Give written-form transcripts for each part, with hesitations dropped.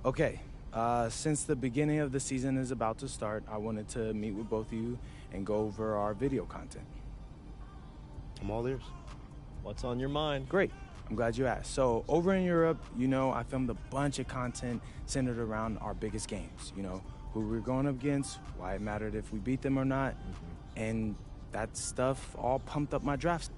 Okay, since the beginning of the season is about to start, I wanted to meet with both of you and go over our video content. I'm all ears. What's on your mind? Great. I'm glad you asked. So over in Europe, I filmed a bunch of content centered around our biggest games. Who we're going up against, why it mattered if we beat them or not, and that stuff all pumped up my drafts.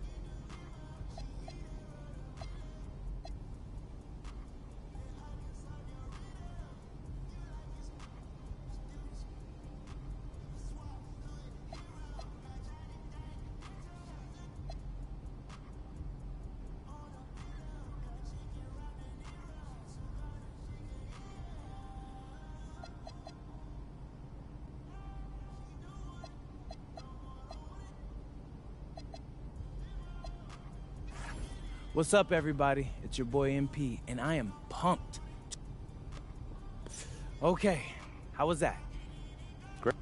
What's up, everybody? It's your boy MP, and I am pumped. Okay, how was that? Great.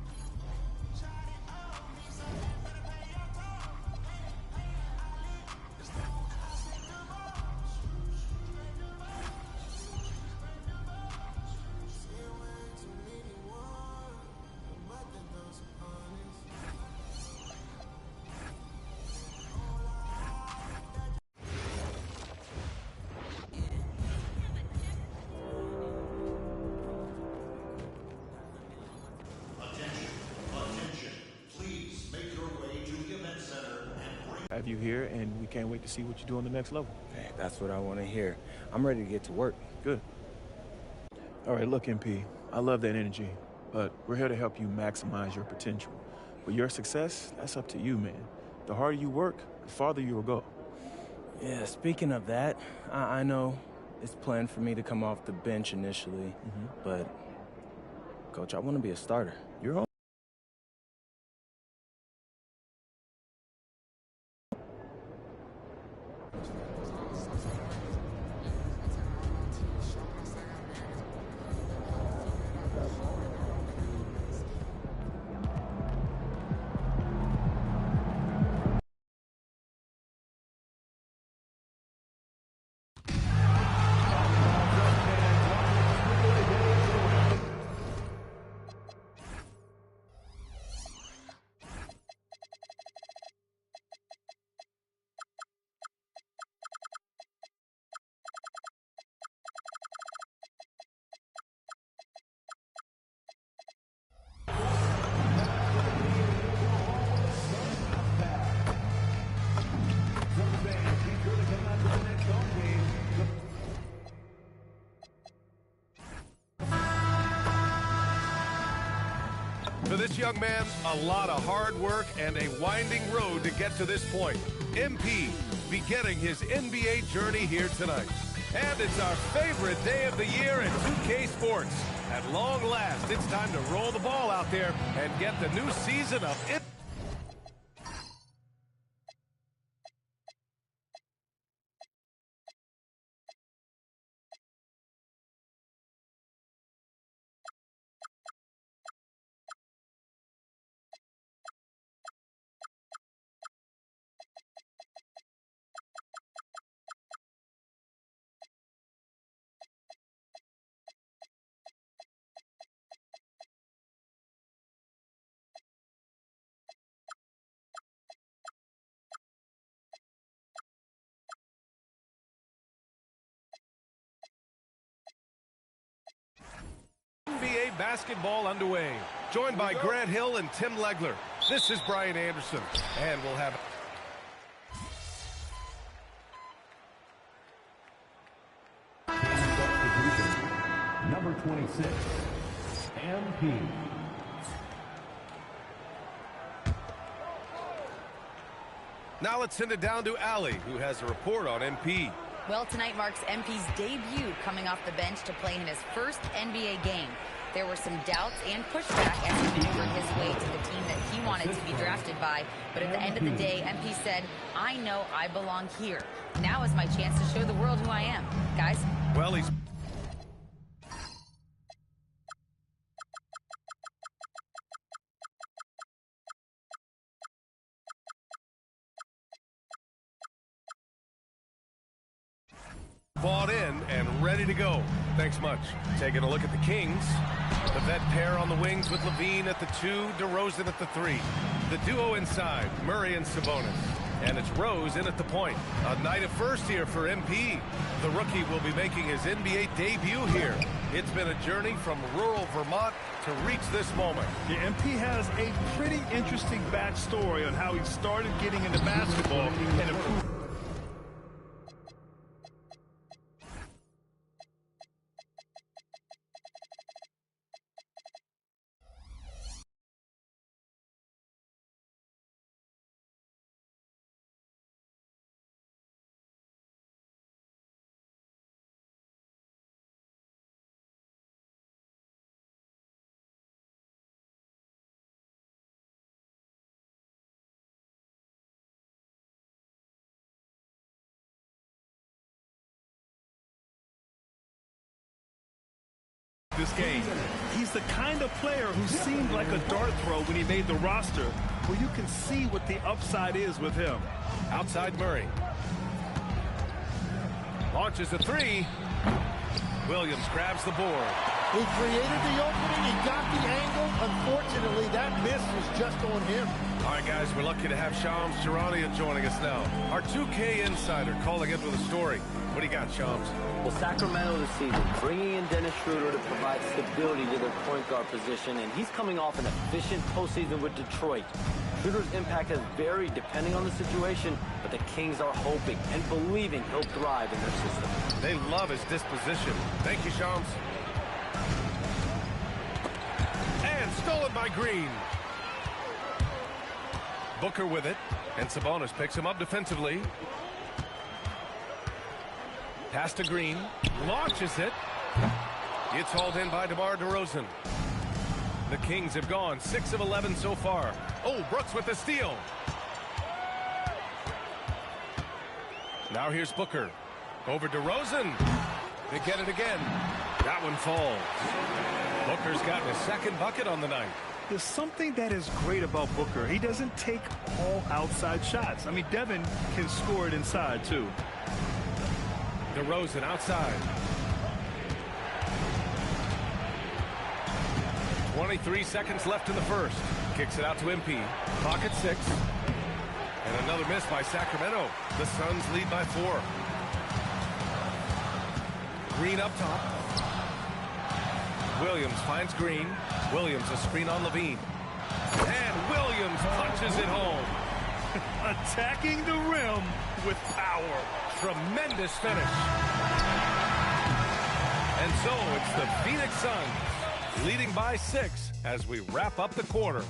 Have you here, and we can't wait to see what you do on the next level. Hey, that's what I want to hear. I'm ready to get to work. Good. All right, look, MP, I love that energy, but we're here to help you maximize your potential. But your success, that's up to you, man. The harder you work, the farther you will go. Yeah, speaking of that, I know it's planned for me to come off the bench initially, but, Coach, I want to be a starter. You're on. For this young man, a lot of hard work and a winding road to get to this point. MP beginning his NBA journey here tonight. And it's our favorite day of the year in 2K Sports. At long last, it's time to roll the ball out there and get the new season of it. NBA basketball underway. Joined by Grant Hill and Tim Legler. This is Brian Anderson. And we'll have... Number 26, MP. Now let's send it down to Allie, who has a report on MP. Well, tonight marks MP's debut coming off the bench to play in his first NBA game. There were some doubts and pushback as he maneuvered his way to the team that he wanted to be drafted by. But at the end of the day, MP said, I know I belong here. Now is my chance to show the world who I am. Guys? Well, he's... bought in and ready to go. Thanks much. Taking a look at the Kings. The vet pair on the wings with Levine at the 2, DeRozan at the 3. The duo inside, Murray and Sabonis. And it's Rose in at the point. A night of first here for MP. The rookie will be making his NBA debut here. It's been a journey from rural Vermont to reach this moment. Yeah, MP has a pretty interesting backstory on how he started getting into basketball and improved. This game. He's the kind of player who seemed like a dart throw when he made the roster, where you can see what the upside is with him. Outside Murray. Launches a 3. Williams grabs the board. He created the opening, he got the angle. Unfortunately, that miss was just on him. All right, guys, we're lucky to have Shams Charania joining us now. Our 2K insider calling in with a story. What do you got, Shams? Well, Sacramento this season, bringing in Dennis Schroeder to provide stability to their point guard position, and he's coming off an efficient postseason with Detroit. Schroeder's impact has varied depending on the situation, but the Kings are hoping and believing he'll thrive in their system. They love his disposition. Thank you, Shams. And stolen by Green. Booker with it, and Sabonis picks him up defensively. Pass to Green, launches it. It's hauled in by DeMar DeRozan. The Kings have gone 6 of 11 so far. Oh, Brooks with the steal. Now here's Booker. Over DeRozan. They get it again. That one falls. Booker's gotten a second bucket on the night. There's something that is great about Booker. He doesn't take all outside shots. I mean, Devin can score it inside, too. DeRozan outside. 23 seconds left in the first. Kicks it out to MP. Pocket 6. And another miss by Sacramento. The Suns lead by 4. Green up top. Williams finds Green. Williams a screen on Levine. And Williams punches it home. Attacking the rim with power. Tremendous finish. And so it's the Phoenix Suns leading by 6 as we wrap up the quarter.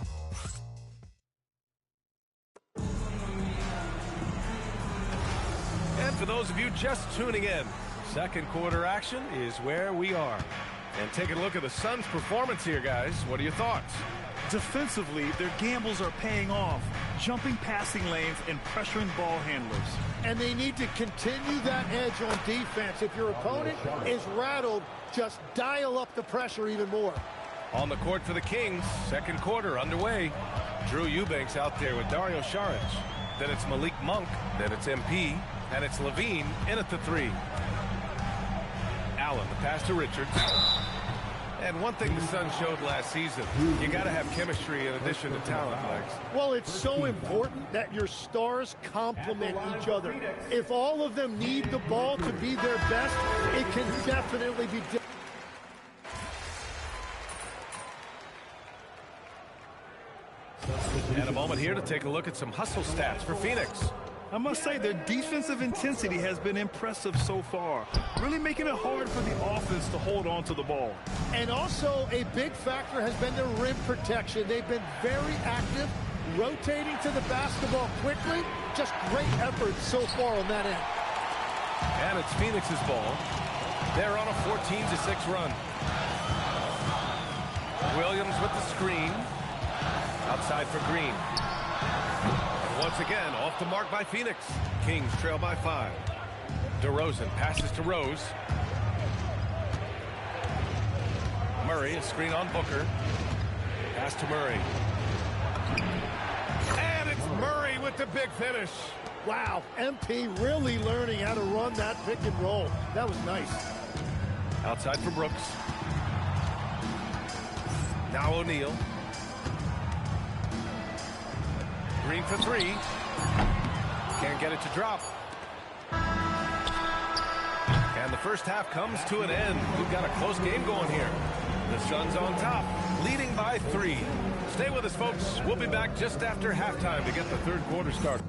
And for those of you just tuning in, second quarter action is where we are. And taking a look at the Suns' performance here, guys. What are your thoughts? Defensively, their gambles are paying off, jumping passing lanes and pressuring ball handlers. And they need to continue that edge on defense. If your opponent is rattled, just dial up the pressure even more. On the court for the Kings, second quarter underway. Drew Eubanks out there with Dario Saric. Then it's Malik Monk. Then it's MP. And it's Levine in at the 3. Allen, the pass to Richards. And one thing the Suns showed last season, you got to have chemistry in addition to talent, Lex. Well, it's so important that your stars complement each other. If all of them need the ball to be their best, it can definitely be different. And a moment here to take a look at some hustle stats for Phoenix. I must say their defensive intensity has been impressive so far, really making it hard for the offense to hold on to the ball. And also a big factor has been their rim protection. They've been very active, rotating to the basketball quickly. Just great effort so far on that end. And it's Phoenix's ball. They're on a 14-6 run. Williams with the screen. Outside for Green. Once again, off the mark by Phoenix. Kings trail by 5. DeRozan passes to Rose. Murray, a screen on Booker. Pass to Murray. And it's Murray with the big finish. Wow, MP really learning how to run that pick and roll. That was nice. Outside for Brooks. Now O'Neal. Green for three. Can't get it to drop. And the first half comes to an end. We've got a close game going here. The Suns on top, leading by 3. Stay with us, folks. We'll be back just after halftime to get the third quarter started.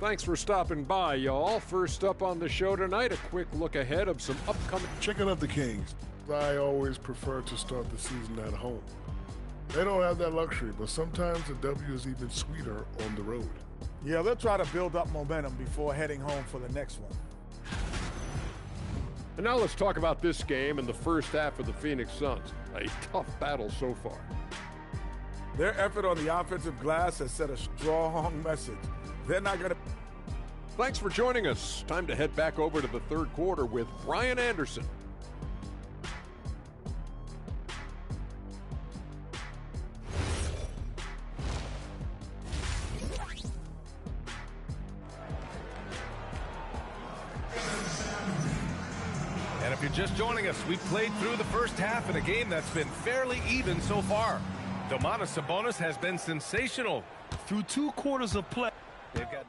Thanks for stopping by, y'all. First up on the show tonight, a quick look ahead of some upcoming... Checking out the Kings. I always prefer to start the season at home. They don't have that luxury, but sometimes the W is even sweeter on the road. Yeah, they'll try to build up momentum before heading home for the next one. And now let's talk about this game and the first half of the Phoenix Suns. A tough battle so far. Their effort on the offensive glass has set a strong message. They're not going to... Thanks for joining us. Time to head back over to the third quarter with Brian Anderson. And if you're just joining us, we played through the first half in a game that's been fairly even so far. Domantas Sabonis has been sensational. Through 2 quarters of play. They've got...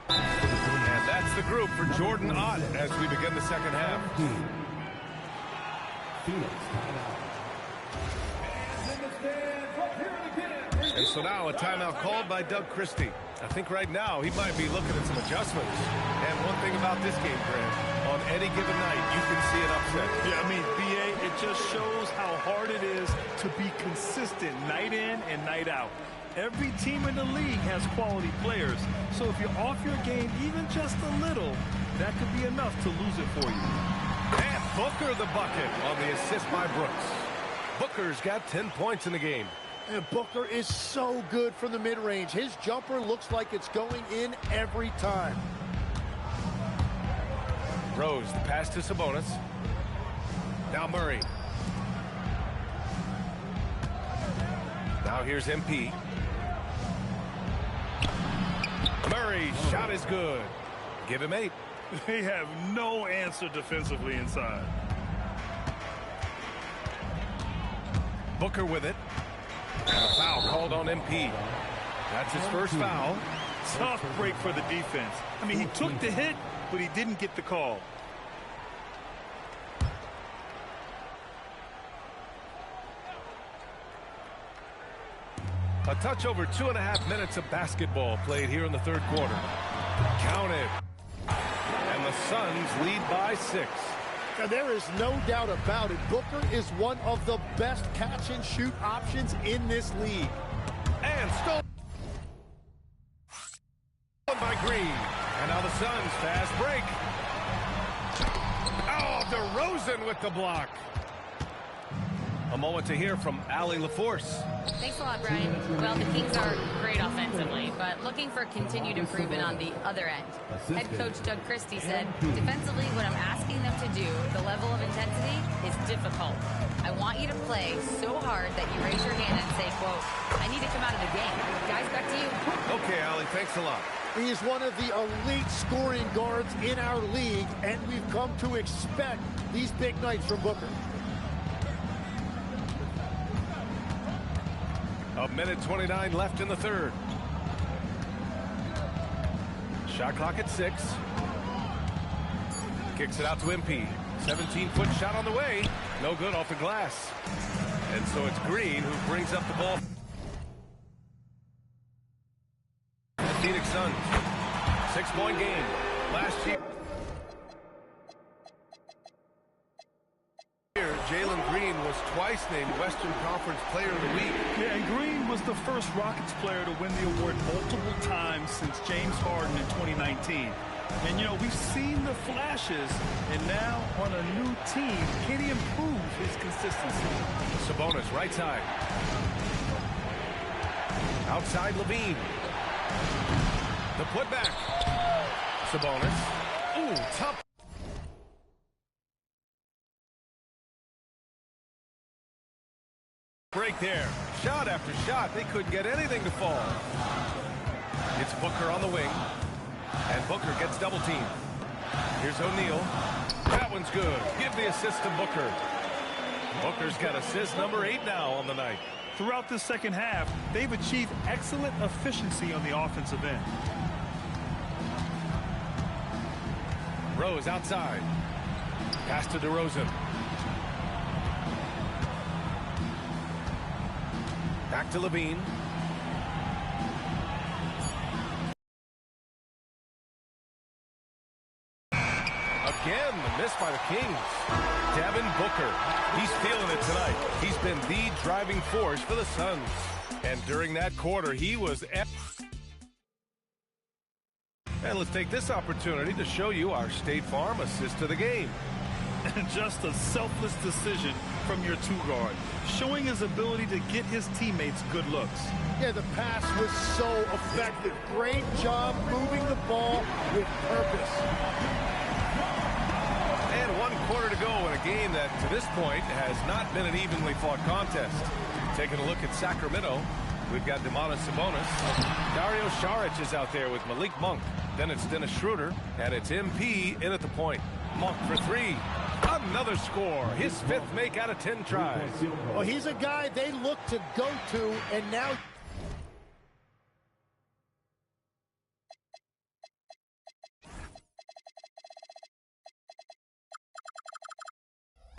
And that's the group for Jordan Ott as we begin the second half. And so now a timeout called by Doug Christie. I think right now he might be looking at some adjustments. And one thing about this game, Grant, on any given night, you can see an upset. Yeah, I mean, BA, it just shows how hard it is to be consistent night in and night out. Every team in the league has quality players. So if you're off your game even just a little, that could be enough to lose it for you. And Booker the bucket on the assist by Brooks. Booker's got 10 points in the game. And Booker is so good from the mid-range. His jumper looks like it's going in every time. Rose, the pass to Sabonis. Now Murray. Now here's MP. Murray's shot is good. Give him 8. They have no answer defensively inside. Booker with it. And a foul called on MP. That's his first foul. Tough break for the defense. I mean, he took the hit, but he didn't get the call. A touch over 2.5 minutes of basketball played here in the third quarter. Counted. And the Suns lead by 6. Now, there is no doubt about it. Booker is one of the best catch-and-shoot options in this league. And stolen by Green. And now the Suns fast break. Oh, DeRozan with the block. A moment to hear from Allie LaForce. Thanks a lot, Brian. Well, the Kings are great offensively, but looking for continued improvement on the other end. Head coach Doug Christie said, defensively, what I'm asking them to do, the level of intensity, is difficult. I want you to play so hard that you raise your hand and say, quote, I need to come out of the game. Guys, back to you. Okay, Allie, thanks a lot. He is one of the elite scoring guards in our league, and we've come to expect these big nights from Booker. A minute 29 left in the third. Shot clock at 6. Kicks it out to MP. 17-foot shot on the way. No good off the glass. And so it's Green who brings up the ball. The Phoenix Suns. 6-point game. Last year, Jalen Green was was twice named Western Conference Player of the Week. Yeah, and Green was the first Rockets player to win the award multiple times since James Harden in 2019. And, you know, we've seen the flashes, and now on a new team, can he improve his consistency? Sabonis, right side. Outside Levine. The putback. Sabonis. Ooh, tough. Break there. Shot after shot. They couldn't get anything to fall. It's Booker on the wing. And Booker gets double teamed. Here's O'Neal. That one's good. Give the assist to Booker. Booker's got assist number 8 now on the night. Throughout the second half, they've achieved excellent efficiency on the offensive end. Rose outside. Pass to DeRozan. Back to Levine. Again, the miss by the Kings. Devin Booker. He's feeling it tonight. He's been the driving force for the Suns. And during that quarter, he was... And let's take this opportunity to show you our State Farm assist to the game. Just a selfless decision from your two-guard, showing his ability to get his teammates good looks. Yeah, the pass was so effective. Great job moving the ball with purpose. And 1 quarter to go in a game that, to this point, has not been an evenly fought contest. Taking a look at Sacramento, we've got Domantas Sabonis. Dario Saric is out there with Malik Monk. Then it's Dennis Schroeder, and it's MP in at the point. Monk for 3. Another score. His 5th make out of 10 tries. Well, he's a guy they look to go to, and now...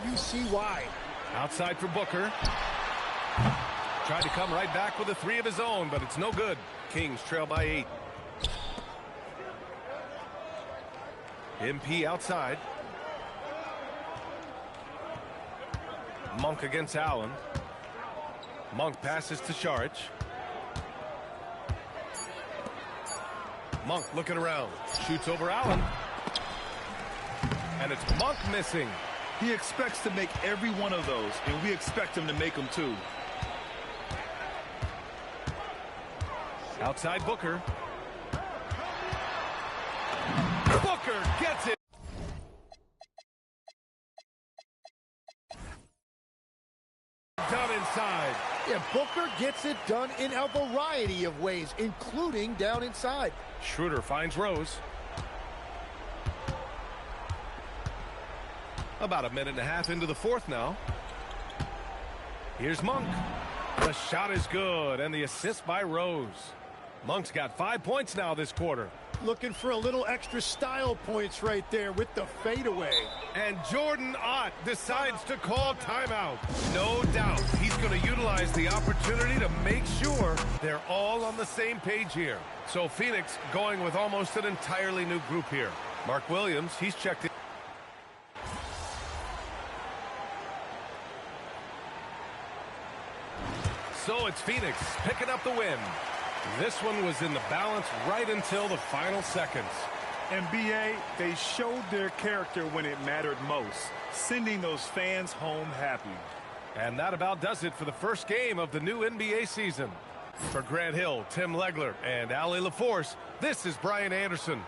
You see why. Outside for Booker. Tried to come right back with a 3 of his own, but it's no good. Kings trail by 8. MP outside. Monk against Allen. Monk passes to Saric. Monk looking around. Shoots over Allen. And it's Monk missing. He expects to make every one of those, and we expect him to make them too. Outside Booker. Booker gets it. Done inside. Yeah, Booker gets it done in a variety of ways, including down inside. Schroeder finds Rose. About a minute and a half into the 4th now. Here's Monk. The shot is good, and the assist by Rose. Monk's got 5 points now this quarter. Looking for a little extra style points right there with the fadeaway. And Jordan Ott decides to call timeout. No doubt he's going to utilize the opportunity to make sure they're all on the same page here. So Phoenix going with almost an entirely new group here. Mark Williams, he's checked in. So it's Phoenix picking up the win. This one was in the balance right until the final seconds. NBA, they showed their character when it mattered most, sending those fans home happy. And that about does it for the first game of the new NBA season. For Grant Hill, Tim Legler, and Allie LaForce, this is Brian Anderson.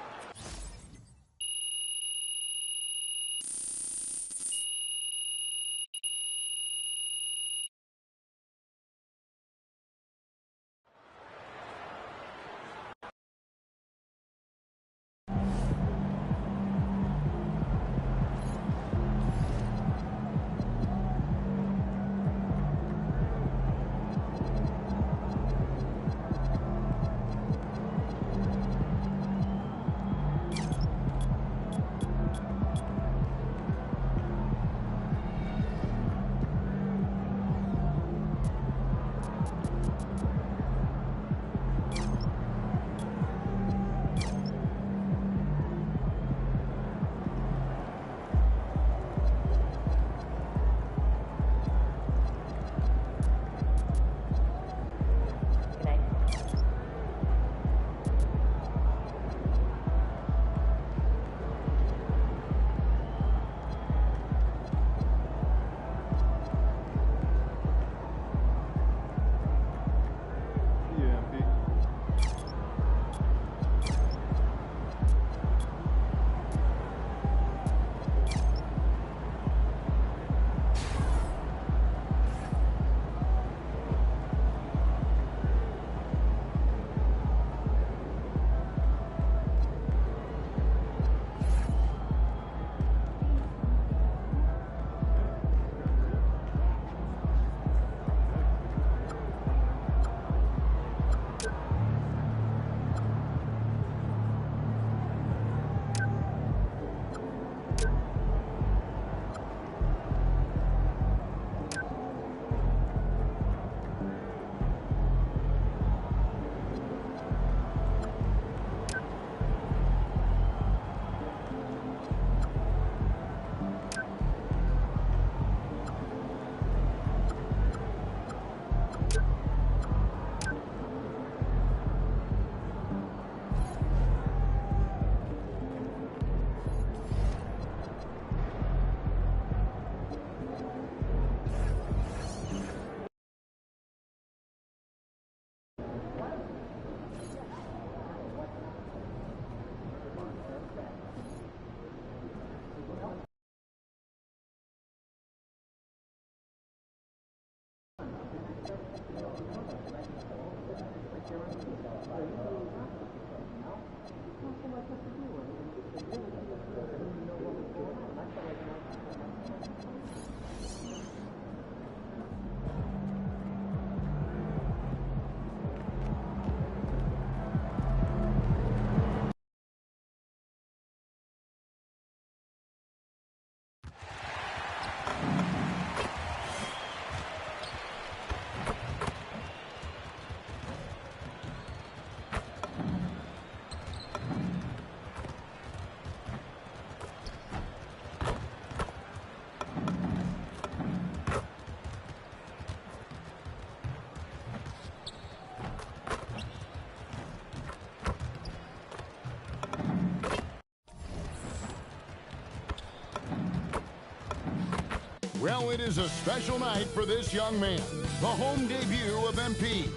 Well, it is a special night for this young man, the home debut of MP.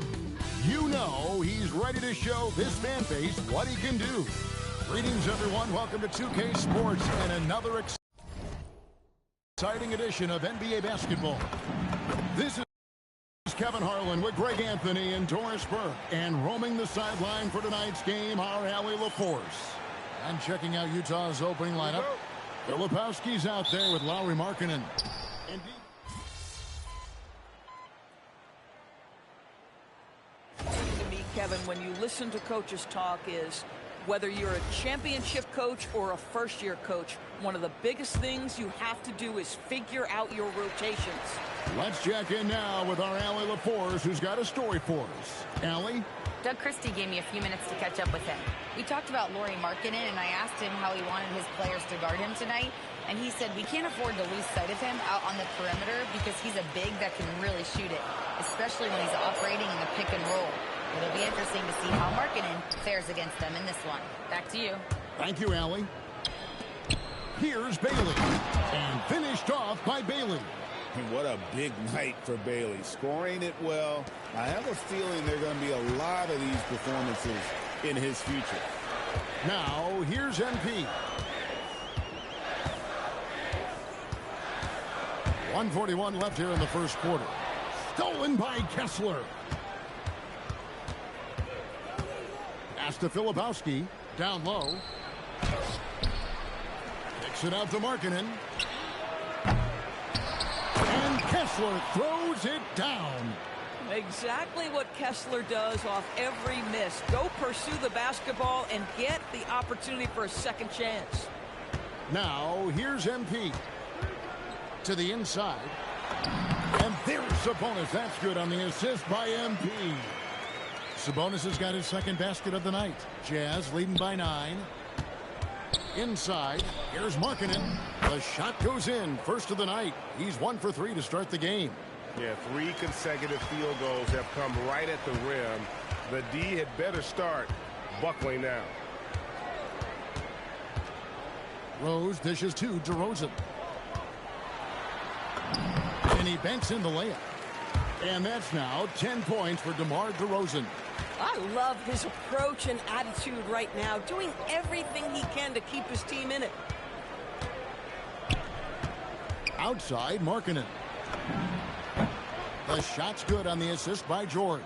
You know he's ready to show this fan base what he can do. Greetings, everyone. Welcome to 2K Sports and another exciting edition of NBA basketball. This is Kevin Harlan with Greg Anthony and Doris Burke, and roaming the sideline for tonight's game, our Allie LaForce. And checking out Utah's opening lineup, Filipowski's out there with Lauri Markkanen. To me, Kevin, when you listen to coaches talk, is whether you're a championship coach or a first-year coach, one of the biggest things you have to do is figure out your rotations. Let's check in now with our Allie LaForce, who's got a story for us. Allie? Doug Christie gave me a few minutes to catch up with him. We talked about Lauri Markkanen, and I asked him how he wanted his players to guard him tonight, and he said we can't afford to lose sight of him out on the perimeter because he's a big that can really shoot it, especially when he's operating in the pick and roll. It'll be interesting to see how Markkanen fares against them in this one. Back to you. Thank you, Allie. Here's Bailey, and finished off by Bailey. And what a big night for Bailey. Scoring it well. I have a feeling there are going to be a lot of these performances in his future. Now, here's MP. 1:41 left here in the first quarter. Stolen by Kessler. Pass to Filipowski. Down low. Kicks it out to Markkanen. And Kessler throws it down. Exactly what Kessler does off every miss. Go pursue the basketball and get the opportunity for a second chance. Now, here's MP. To the inside. And there's Sabonis. That's good on the assist by MP. Sabonis has got his second basket of the night. Jazz leading by 9. Inside, here's Markkanen. The shot goes in. First of the night. He's 1 for 3 to start the game. Yeah, 3 consecutive field goals have come right at the rim. The D had better start buckling now. Rose dishes to DeRozan. And he banks in the layup. And that's now 10 points for DeMar DeRozan. I love his approach and attitude right now, doing everything he can to keep his team in it. Outside, Markkanen. The shot's good on the assist by George.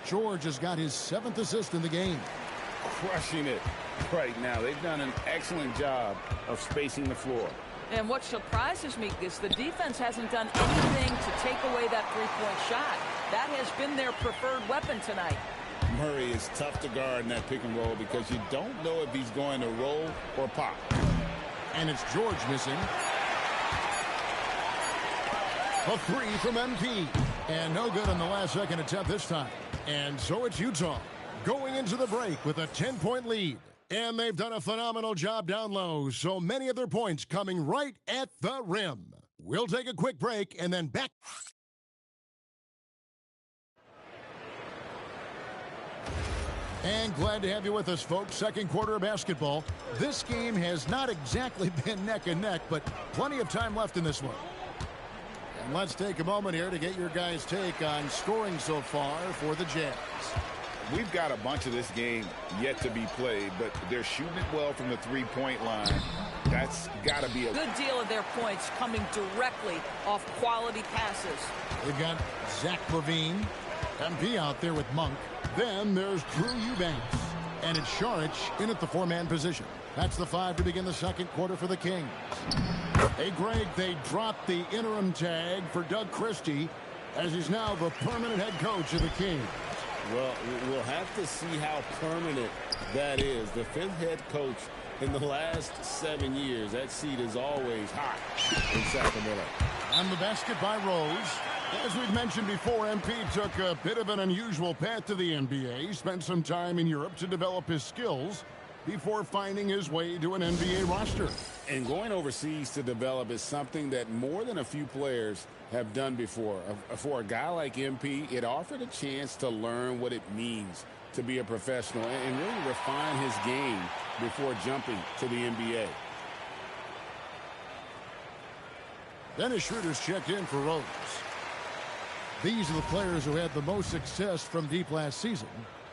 George has got his 7th assist in the game. Crushing it right now. They've done an excellent job of spacing the floor. And what surprises me is the defense hasn't done anything to take away that three-point shot. That has been their preferred weapon tonight. Murray is tough to guard in that pick and roll because you don't know if he's going to roll or pop. And it's George missing. A 3 from MP. And no good on the last second attempt this time. And so it's Utah going into the break with a 10-point lead. And they've done a phenomenal job down low, so many of their points coming right at the rim. We'll take a quick break and then back. And glad to have you with us, folks. Second quarter of basketball. This game has not exactly been neck and neck, but plenty of time left in this one. And let's take a moment here to get your guys' take on scoring so far for the Jazz. We've got a bunch of this game yet to be played, but they're shooting it well from the three-point line. That's got to be a good deal of their points coming directly off quality passes. They've got Zach LaVine, MP out there with Monk. Then there's Drew Eubanks, and it's Saric in at the 4-man position. That's the 5 to begin the second quarter for the Kings. Hey, Greg, they dropped the interim tag for Doug Christie as he's now the permanent head coach of the Kings. Well, we'll have to see how permanent that is. The 5th head coach in the last 7 years. That seat is always hot in Sacramento. On the basket by Rose. As we've mentioned before, MP took a bit of an unusual path to the NBA. Spent some time in Europe to develop his skills before finding his way to an NBA roster. And going overseas to develop is something that more than a few players have done before. For a guy like MP, it offered a chance to learn what it means to be a professional and really refine his game before jumping to the NBA. Dennis Schroeder's checked in for Rose. These are the players who had the most success from deep last season.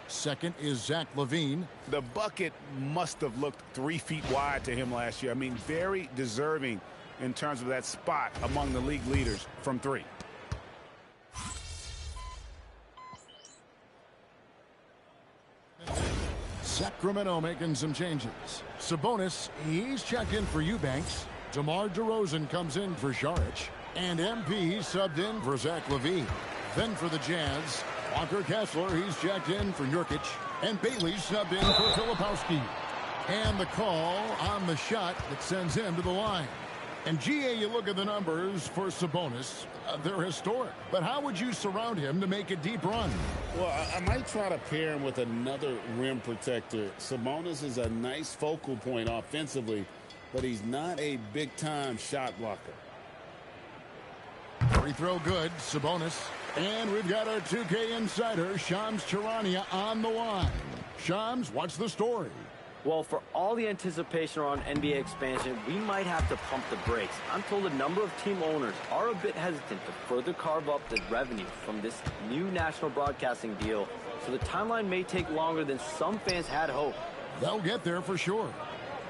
Second is Zach LaVine. The bucket must have looked 3 feet wide to him last year. I mean, very deserving in terms of that spot among the league leaders from 3. Sacramento making some changes. Sabonis, he's checked in for Eubanks. DeMar DeRozan comes in for Šarić. And MP subbed in for Zach LaVine. Then for the Jazz, Walker Kessler, he's checked in for Nurkic. And Bailey subbed in for Filipowski. And the call on the shot that sends him to the line. And GA, you look at the numbers for Sabonis, they're historic. But how would you surround him to make a deep run? Well, I might try to pair him with another rim protector. Sabonis is a nice focal point offensively, but he's not a big-time shot blocker. Free throw good, Sabonis. And we've got our 2K insider, Shams Charania, on the line. Shams, what's the story? Well, for all the anticipation around NBA expansion, we might have to pump the brakes. I'm told a number of team owners are a bit hesitant to further carve up the revenue from this new national broadcasting deal, so the timeline may take longer than some fans had hoped. They'll get there for sure.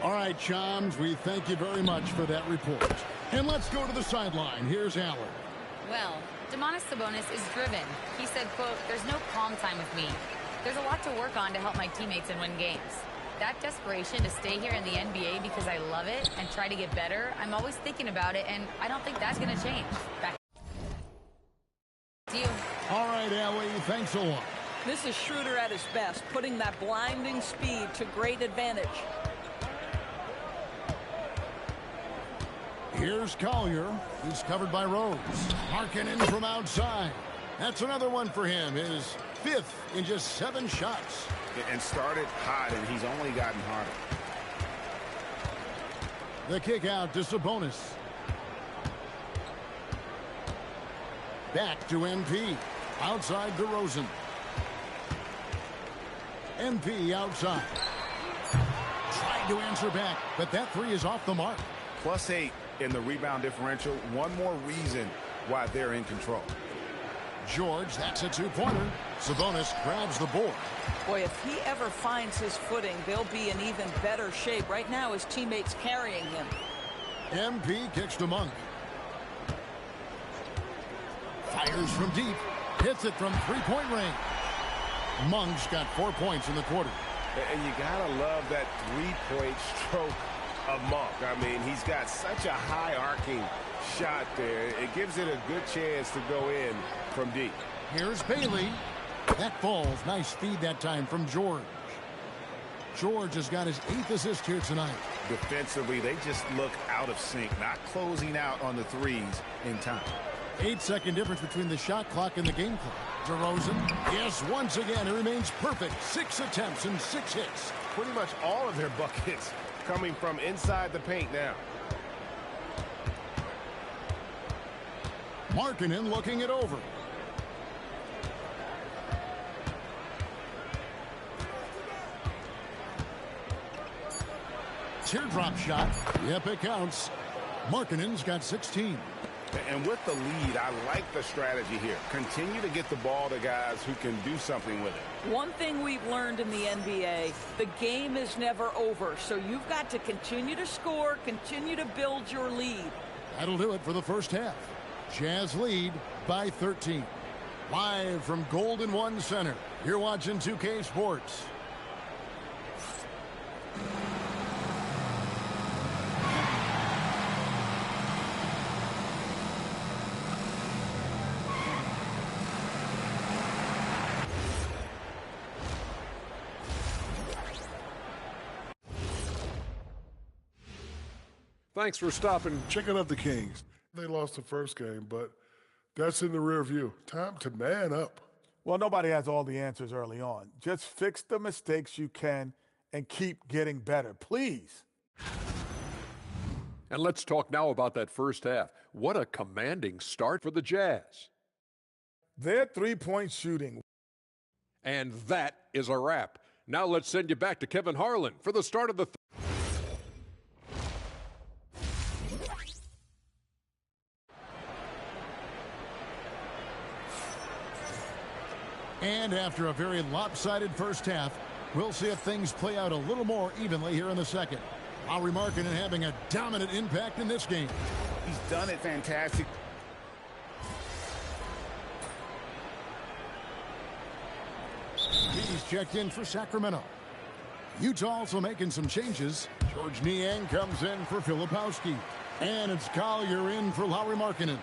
All right, Shams, we thank you very much for that report. And let's go to the sideline. Here's Allen. Well, Domantas Sabonis is driven. He said, quote, "There's no calm time with me. There's a lot to work on to help my teammates and win games. That desperation to stay here in the NBA because I love it and try to get better, I'm always thinking about it, and I don't think that's going to change." Back to you. All right, Allie, thanks a lot. This is Schroeder at his best, putting that blinding speed to great advantage. Here's Collier. He's covered by Rose. Markkanen from outside. That's another one for him. His 5th in just 7 shots. And started hot, and he's only gotten harder. The kick out to Sabonis. Back to MP. Outside DeRozan. MP outside. Tried to answer back, but that 3 is off the mark. +8 in the rebound differential. One more reason why they're in control. George, that's a 2-pointer. Sabonis grabs the board. Boy, if he ever finds his footing, they'll be in even better shape. Right now, his teammates carrying him. MP kicks to Monk. Fires from deep. Hits it from 3-point range. Monk's got 4 points in the quarter. And you gotta love that 3-point stroke of Monk. I mean, he's got such a high arcing shot there. It gives it a good chance to go in from deep. Here's Bailey. That falls. Nice feed that time from George. George has got his 8th assist here tonight. Defensively, they just look out of sync, not closing out on the threes in time. 8-second difference between the shot clock and the game clock. DeRozan, yes, once again, it remains perfect. 6 attempts and 6 hits. Pretty much all of their buckets coming from inside the paint now. Markkanen looking it over. Teardrop shot. Yep, it counts. Markkanen's got 16. And with the lead, I like the strategy here. Continue to get the ball to guys who can do something with it. One thing we've learned in the NBA, the game is never over. So you've got to continue to score, continue to build your lead. That'll do it for the first half. Jazz lead by 13. Live from Golden One Center, you're watching 2K Sports. Thanks for stopping. Checking out the Kings. They lost the first game, but that's in the rear view. Time to man up. Well, nobody has all the answers early on. Just fix the mistakes you can and keep getting better, please. And let's talk now about that first half. What a commanding start for the Jazz. Their three-point shooting. And that is a wrap. Now let's send you back to Kevin Harlan for the start of the And after a very lopsided first half, we'll see if things play out a little more evenly here in the second. Lauri Markkanen having a dominant impact in this game. He's done it fantastic. He's checked in for Sacramento. Utah also making some changes. Georges Niang comes in for Filipowski. And it's Collier in for Lauri Markkanen.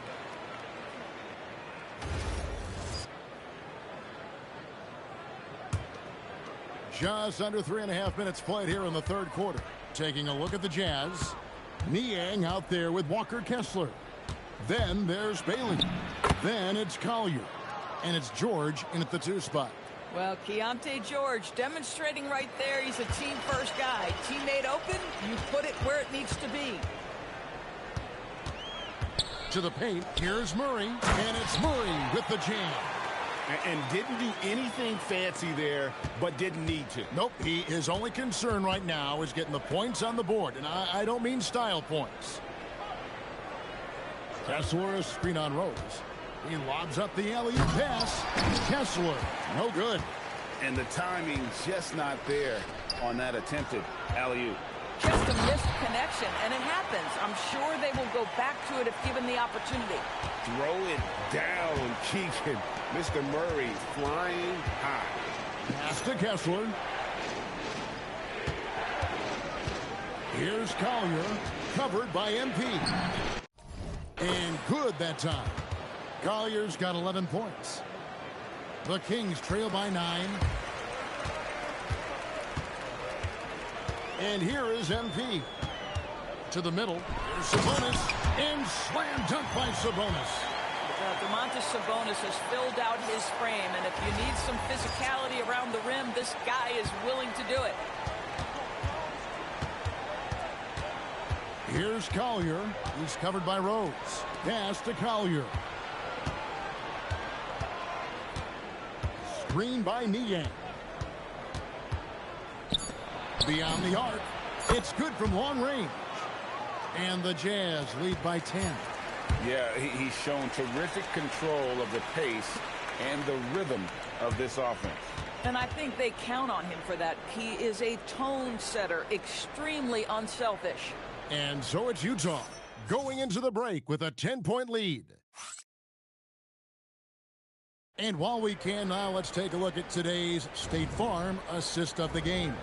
Just under 3.5 minutes played here in the third quarter. Taking a look at the Jazz. Niang out there with Walker Kessler. Then there's Bailey. Then it's Collier. And it's George in at the 2 spot. Well, Keontae George demonstrating right there he's a team-first guy. Teammate open, you put it where it needs to be. To the paint, here's Murray. And it's Murray with the jam. And didn't do anything fancy there, but didn't need to. Nope, his only concern right now is getting the points on the board. And I don't mean style points. Kessler, screen on Rose. He lobs up the alley-oop pass. Kessler, no good. And the timing just not there on that attempted alley-oop. Just a missed connection, and it happens. I'm sure they will go back to it if given the opportunity. Throw it down, Keegan. Mr. Murray flying high. Pass to Kessler. Here's Collier, covered by MP. And good that time. Collier's got 11 points. The Kings trail by 9. And here is MP. To the middle. Here's Sabonis. And slam dunk by Sabonis. Domantas Sabonis has filled out his frame, and if you need some physicality around the rim, this guy is willing to do it. Here's Collier. He's covered by Rose. Pass to Collier. Screen by Niang. Beyond the arc. It's good from long range. And the Jazz lead by 10. Yeah, he's shown terrific control of the pace and the rhythm of this offense. And I think they count on him for that. He is a tone setter, extremely unselfish. And so it's Utah going into the break with a 10-point lead. And while we can now, let's take a look at today's State Farm assist of the game.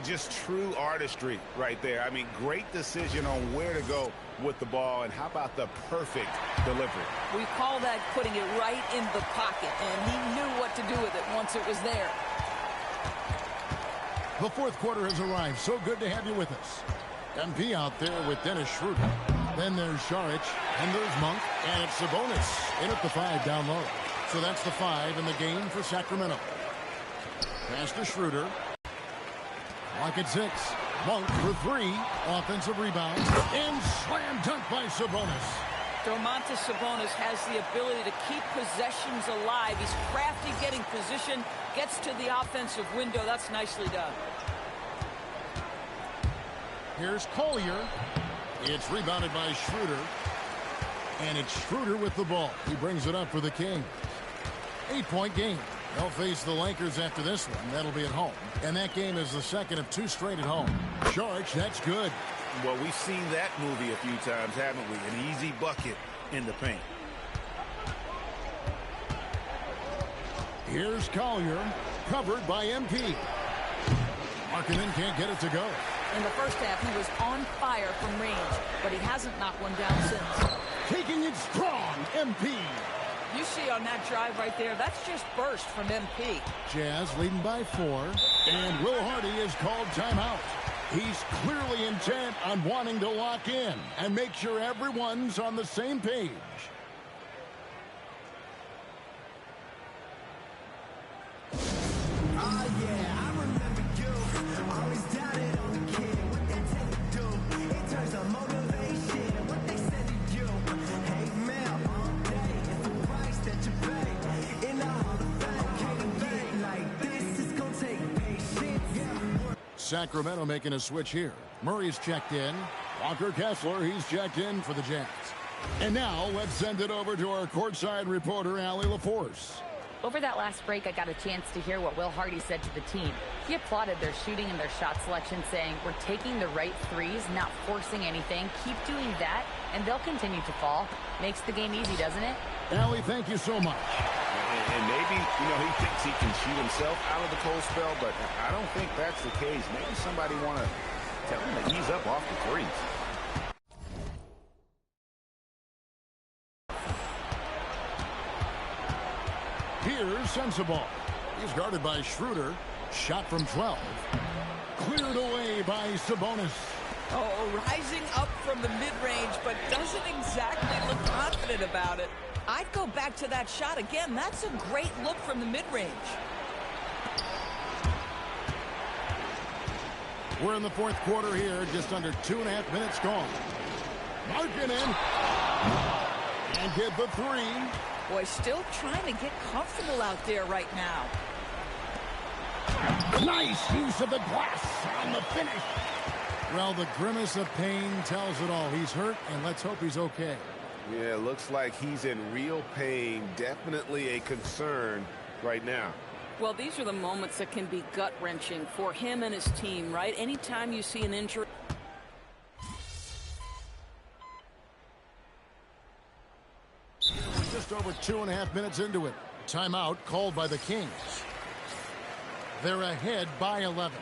Just true artistry right there. I mean, great decision on where to go with the ball, and how about the perfect delivery? We call that putting it right in the pocket, and he knew what to do with it once it was there. The fourth quarter has arrived. So good to have you with us. MP out there with Dennis Schroeder. Then there's Šarić, and there's Monk, and it's Sabonis in at the 5 down low. So that's the 5 in the game for Sacramento. Pass to Schroeder. Lock at 6. Monk for 3. Offensive rebound. And slam dunk by Sabonis. Domantas Sabonis has the ability to keep possessions alive. He's crafty getting position. Gets to the offensive window. That's nicely done. Here's Collier. It's rebounded by Schroeder. And it's Schroeder with the ball. He brings it up for the Kings. 8-point game. They'll face the Lakers after this one. That'll be at home. And that game is the second of 2 straight at home. Šarić, that's good. Well, we've seen that movie a few times, haven't we? An easy bucket in the paint. Here's Collier, covered by MP. Markkanen can't get it to go. In the first half, he was on fire from range, but he hasn't knocked one down since. Taking it strong, MP. You see on that drive right there, that's just burst from MP. Jazz leading by 4. And Will Hardy is called timeout. He's clearly intent on wanting to lock in and make sure everyone's on the same page. Sacramento making a switch here. Murray's checked in. Walker Kessler, he's checked in for the Jazz. And now let's send it over to our courtside reporter, Allie LaForce. Over that last break, I got a chance to hear what Will Hardy said to the team. He applauded their shooting and their shot selection, saying, "We're taking the right threes, not forcing anything. Keep doing that, and they'll continue to fall." Makes the game easy, doesn't it? Allie, thank you so much. And maybe, he thinks he can shoot himself out of the cold spell, but I don't think that's the case. Maybe somebody want to tell him to ease up off the threes. Here's Sensabaugh. He's guarded by Schroeder. Shot from 12. Cleared away by Sabonis. Oh, rising up from the mid-range, but doesn't exactly look confident about it. I'd go back to that shot again. That's a great look from the mid-range. We're in the fourth quarter here, just under 2.5 minutes gone. Markkanen. And get the three. Boy, still trying to get comfortable out there right now. Nice use of the glass on the finish. Well, the grimace of pain tells it all. He's hurt, and let's hope he's okay. Yeah, looks like he's in real pain. Definitely a concern right now. Well, these are the moments that can be gut-wrenching for him and his team, right? Anytime you see an injury. Just over 2.5 minutes into it. Timeout called by the Kings. They're ahead by 11.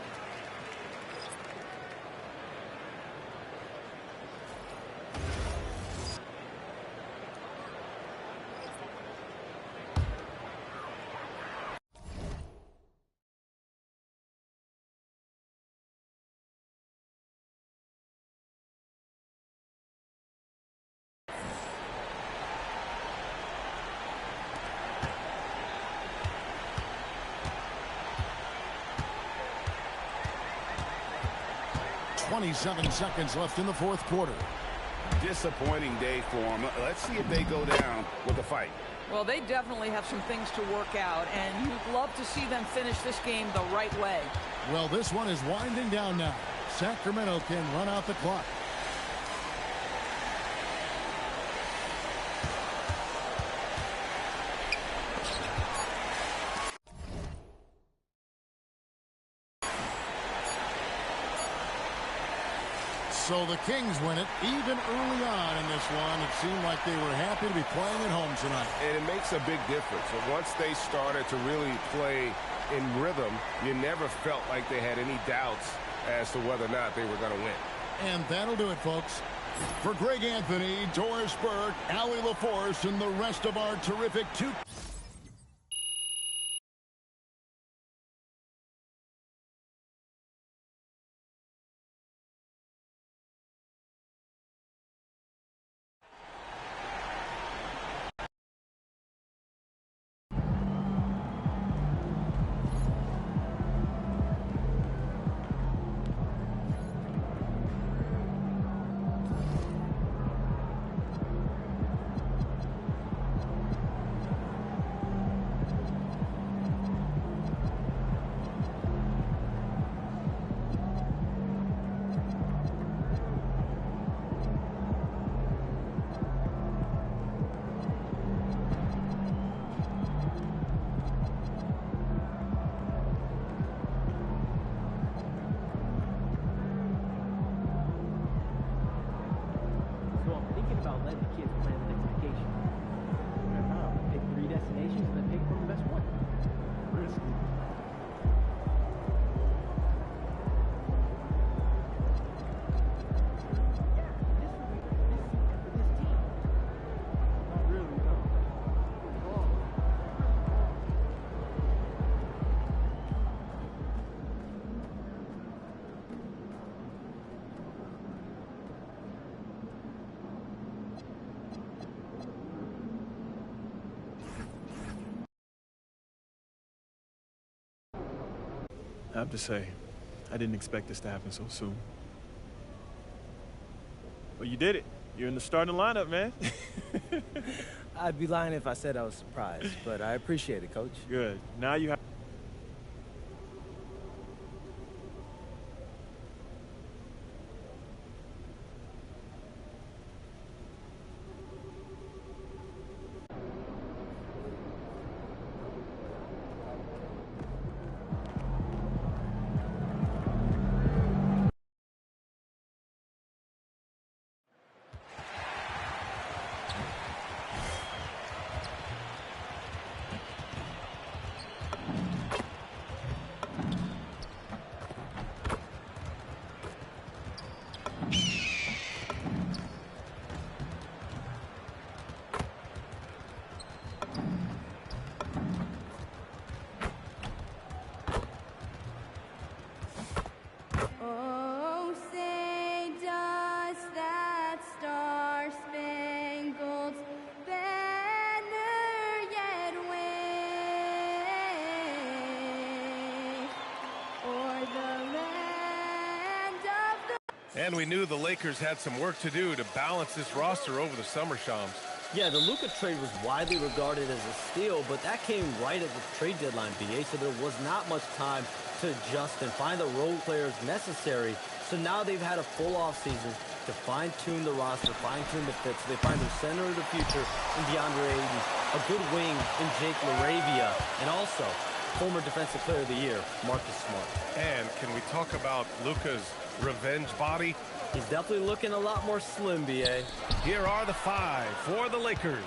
.27 seconds left in the fourth quarter. Disappointing day for them. Let's see if they go down with a fight. Well, they definitely have some things to work out, and you'd love to see them finish this game the right way. Well, this one is winding down now. Sacramento can run out the clock. So the Kings win it. Even early on in this one, it seemed like they were happy to be playing at home tonight. And it makes a big difference. Once they started to really play in rhythm, you never felt like they had any doubts as to whether or not they were going to win. And that'll do it, folks. For Greg Anthony, Doris Burke, Allie LaForce, and the rest of our terrific two... I have to say, I didn't expect this to happen so soon. Well, you did it. You're in the starting lineup, man. I'd be lying if I said I was surprised, but I appreciate it, Coach. Good. Now you have... Oh, say does that star-spangled banner yet wave o'er the land of the... And we knew the Lakers had some work to do to balance this roster over the summer, Shams. Yeah, the Luka trade was widely regarded as a steal, but that came right at the trade deadline, BA, so there was not much time to adjust and find the role players necessary. So now they've had a full offseason to fine-tune the roster, fine-tune the fit, so they find their center of the future in DeAndre Ayton, a good wing in Jake LaRavia, and also former Defensive Player of the Year, Marcus Smart. And can we talk about Luka's revenge body? He's definitely looking a lot more slim, BA. Here are the 5 for the Lakers.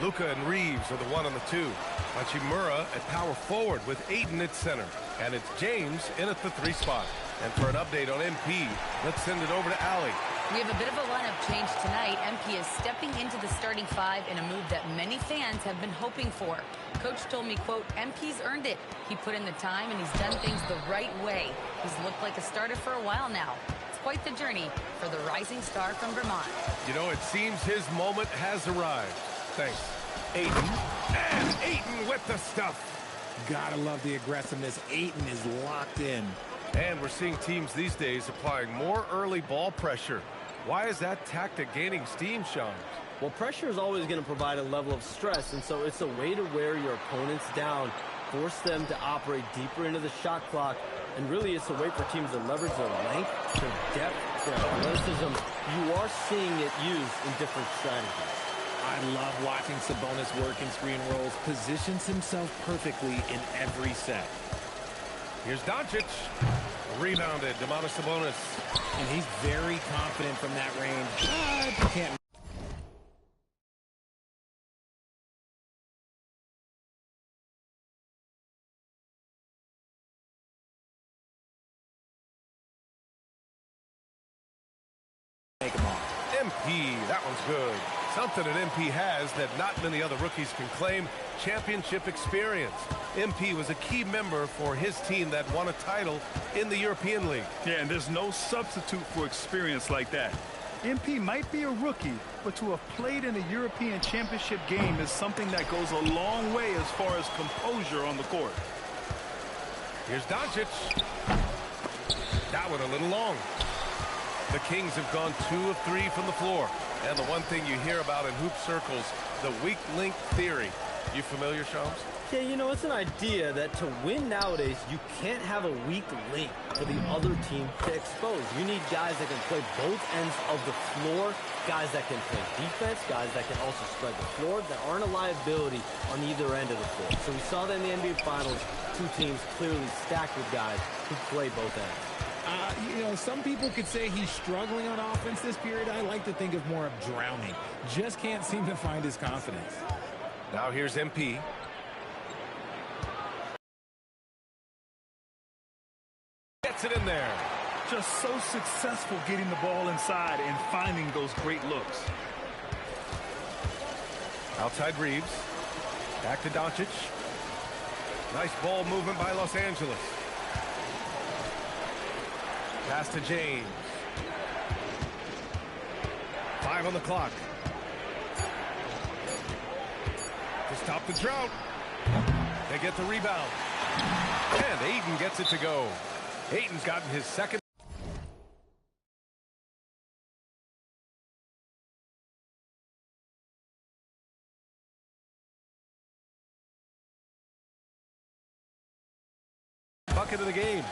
Luka and Reeves are the 1 and the 2. Hachimura at power forward with Ayton at center. And it's James in at the 3 spot. And for an update on MP, let's send it over to Allie. We have a bit of a lineup change tonight. MP is stepping into the starting 5 in a move that many fans have been hoping for. Coach told me, quote, MP's earned it. He put in the time and he's done things the right way. He's looked like a starter for a while now. It's quite the journey for the rising star from Vermont. You know, it seems his moment has arrived. Thanks. Ayton. And Ayton with the stuff. Gotta love the aggressiveness. Ayton is locked in. And we're seeing teams these days applying more early ball pressure. Why is that tactic gaining steam, Shams? Well, pressure is always going to provide a level of stress, and so it's a way to wear your opponents down, force them to operate deeper into the shot clock, and really it's a way for teams to leverage their length, their depth, their athleticism. You are seeing it used in different strategies. I love watching Sabonis work in screen rolls. Positions himself perfectly in every set. Here's Doncic. Rebounded, Domantas Sabonis. And he's very confident from that range. Can't. Make him off. MP, that one's good. Something that MP has that not many other rookies can claim, championship experience. MP was a key member for his team that won a title in the European League. Yeah, and there's no substitute for experience like that. MP might be a rookie, but to have played in a European championship game is something that goes a long way as far as composure on the court. Here's Doncic. That one a little long. The Kings have gone 2 of 3 from the floor. And the one thing you hear about in hoop circles, the weak link theory. You familiar, Shams? Yeah, you know, it's an idea that to win nowadays, you can't have a weak link for the other team to expose. You need guys that can play both ends of the floor, guys that can play defense, guys that can also spread the floor, that aren't a liability on either end of the floor. So we saw that in the NBA Finals, 2 teams clearly stacked with guys who play both ends. You know, some people could say he's struggling on offense this period. I like to think of more of drowning. Just can't seem to find his confidence. Now here's MP. Gets it in there. Just so successful getting the ball inside and finding those great looks. Outside Reeves. Back to Doncic. Nice ball movement by Los Angeles. Pass to James. 5 on the clock. To stop the drought. They get the rebound. And Ayton gets it to go. Ayton's gotten his second. Bucket of the game.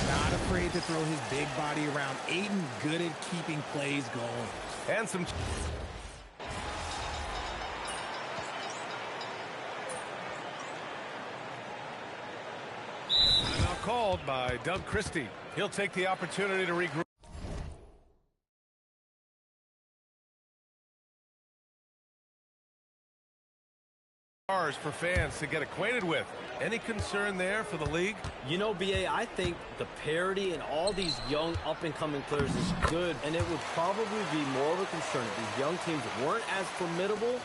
Not afraid to throw his big body around. Ayton good at keeping plays going. And some... Timeout called by Doug Christie. He'll take the opportunity to regroup. For fans to get acquainted with. Any concern there for the league? You know, BA, I think the parity in all these young up-and-coming players is good, and it would probably be more of a concern if these young teams weren't as formidable.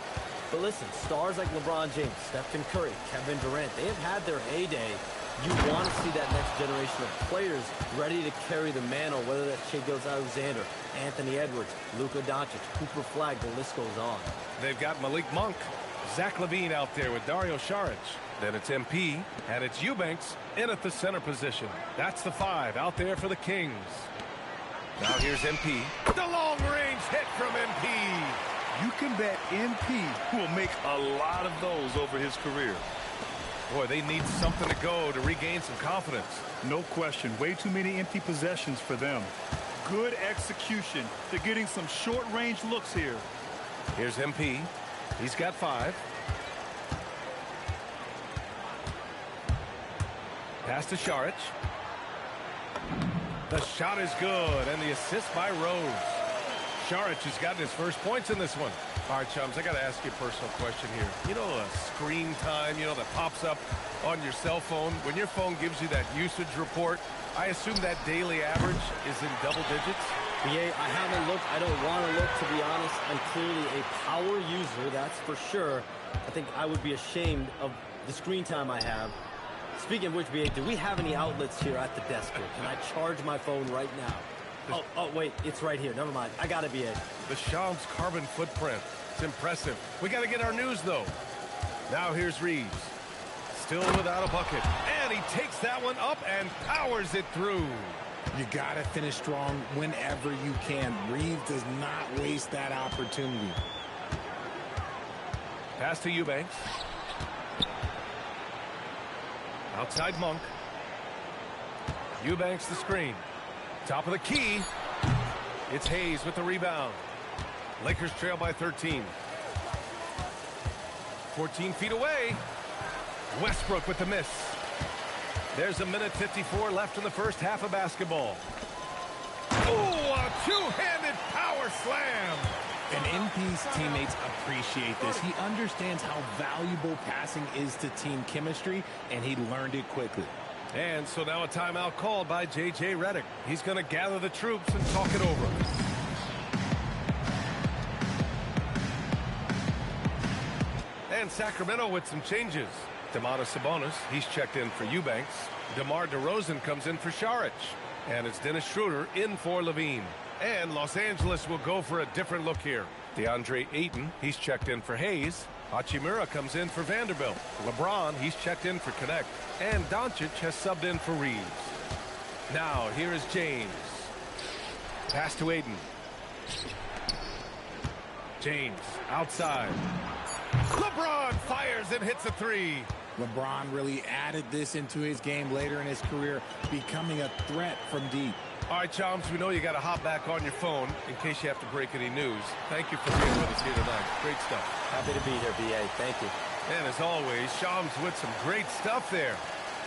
But listen, stars like LeBron James, Stephen Curry, Kevin Durant, they have had their heyday. You want to see that next generation of players ready to carry the mantle, whether that's Shai Gilgeous-Alexander, Anthony Edwards, Luka Doncic, Cooper Flagg, the list goes on. They've got Malik Monk, Zach LaVine out there with Dario Saric. Then it's MP, and it's Eubanks in at the center position. That's the 5 out there for the Kings. Now here's MP. The long-range hit from MP. You can bet MP will make a lot of those over his career. Boy, they need something to go to regain some confidence. No question. Way too many empty possessions for them. Good execution. They're getting some short-range looks here. Here's MP. He's got 5. Pass to Saric. The shot is good, and the assist by Rose. Saric has gotten his first points in this one. All right, chums, I got to ask you a personal question here. You know, screen time, you know, that pops up on your cell phone. When your phone gives you that usage report, I assume that daily average is in double digits? BA, I haven't looked. I don't want to look, to be honest. I'm clearly a power user, that's for sure. I think I would be ashamed of the screen time I have. Speaking of which, BA, do we have any outlets here at the desk here? Can I charge my phone right now? Oh, wait, it's right here. Never mind. I got it, BA. The Shams carbon footprint. It's impressive. We got to get our news, though. Now here's Reeves. Still without a bucket. And he takes that one up and powers it through. You got to finish strong whenever you can. Reeves does not waste that opportunity. Pass to Eubanks. Outside Monk. Eubanks the screen. Top of the key. It's Hayes with the rebound. Lakers trail by 13. 14 feet away. Westbrook with the miss. There's a minute 54 left in the first half of basketball. Oh, a two-handed power slam. And MP's teammates appreciate this. He understands how valuable passing is to team chemistry, and he learned it quickly. And so now a timeout called by J.J. Redick. He's going to gather the troops and talk it over. And Sacramento with some changes. Domantas Sabonis, he's checked in for Eubanks. DeMar DeRozan comes in for Saric. And it's Dennis Schroeder in for LaVine. And Los Angeles will go for a different look here. DeAndre Ayton, he's checked in for Hayes. Hachimura comes in for Vanderbilt. LeBron, he's checked in for Connect. And Doncic has subbed in for Reeves. Now, here is James. Pass to Ayton. James, outside. LeBron fires and hits a 3. LeBron really added this into his game later in his career, becoming a threat from deep. All right, Chums, we know you got to hop back on your phone in case you have to break any news. Thank you for being with us here tonight. Great stuff. Happy to be here, BA. Thank you. And as always, Shams with some great stuff there.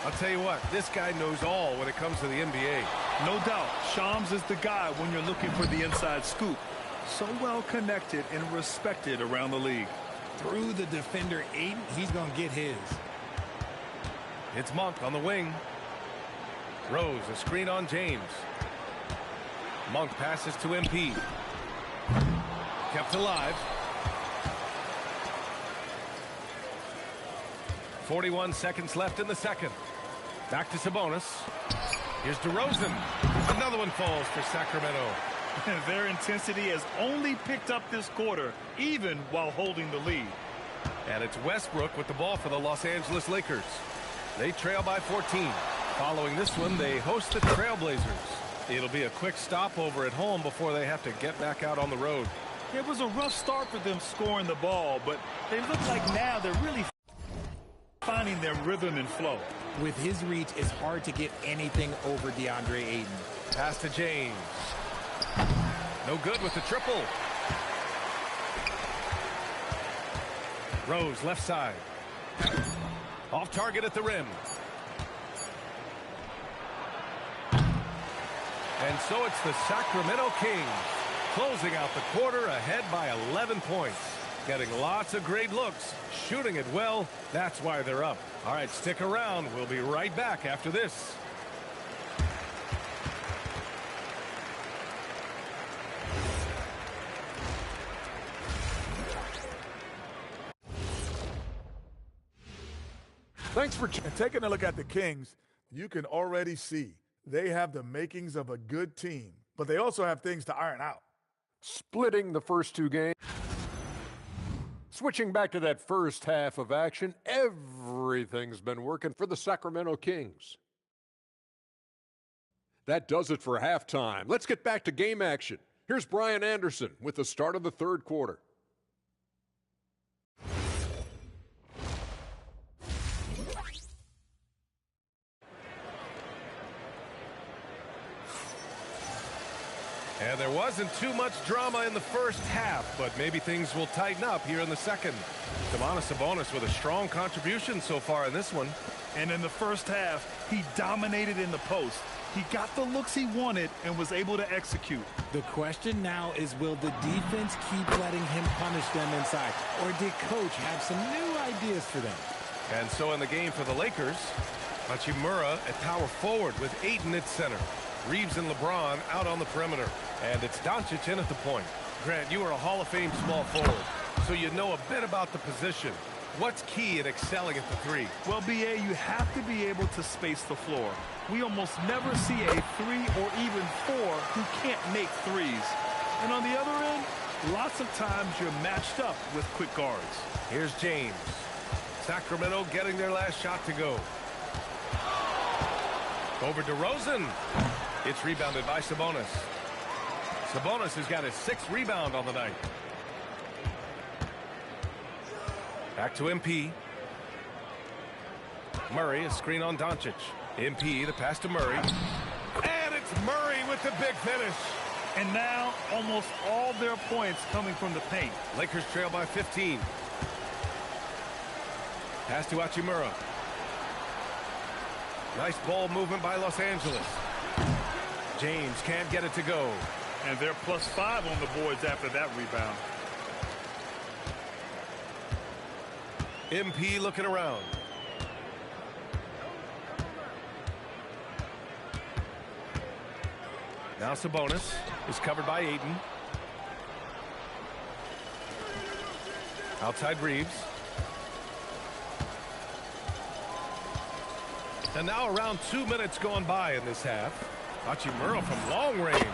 I'll tell you what, this guy knows all when it comes to the NBA. No doubt, Shams is the guy when you're looking for the inside scoop. So well connected and respected around the league. Through the defender, Ayton, he's going to get his. It's Monk on the wing. Rose, a screen on James. Monk passes to MP. Kept alive. 41 seconds left in the second. Back to Sabonis. Here's DeRozan. Another one falls for Sacramento. Their intensity has only picked up this quarter, even while holding the lead. And it's Westbrook with the ball for the Los Angeles Lakers. They trail by 14. Following this one, they host the Trailblazers. It'll be a quick stopover at home before they have to get back out on the road. It was a rough start for them scoring the ball, but they look like now they're really finding their rhythm and flow. With his reach, it's hard to get anything over DeAndre Ayton. Pass to James. No good with the triple. Rose, left side. Off target at the rim. And so it's the Sacramento Kings closing out the quarter ahead by 11 points. Getting lots of great looks, shooting it well. That's why they're up. All right, stick around. We'll be right back after this. Thanks for taking a look at the Kings. You can already see they have the makings of a good team, but they also have things to iron out. Splitting the first two games. Switching back to that first half of action, everything's been working for the Sacramento Kings. That does it for halftime. Let's get back to game action. Here's Brian Anderson with the start of the third quarter. And there wasn't too much drama in the first half, but maybe things will tighten up here in the second. Domantas Sabonis with a strong contribution so far in this one. And in the first half, he dominated in the post. He got the looks he wanted and was able to execute. The question now is, will the defense keep letting him punish them inside? Or did coach have some new ideas for them? And so in the game for the Lakers, Hachimura at power forward with Ayton at center. Reeves and LeBron out on the perimeter. And it's Doncic in at the point. Grant, you are a Hall of Fame small forward, so you know a bit about the position. What's key in excelling at the three? Well, BA, you have to be able to space the floor. We almost never see a 3 or even 4 who can't make threes. And on the other end, lots of times you're matched up with quick guards. Here's James. Sacramento getting their last shot to go. Over DeRozan. It's rebounded by Sabonis. Sabonis has got his 6th rebound on the night. Back to MP. Murray, a screen on Doncic. MP, the pass to Murray. And it's Murray with the big finish. And now almost all their points coming from the paint. Lakers trail by 15. Pass to Hachimura. Nice ball movement by Los Angeles. James can't get it to go. And they're +5 on the boards after that rebound. MP looking around. Now Sabonis is covered by Ayton. Outside Reeves. And now around 2 minutes gone by in this half. Hachimura from long range.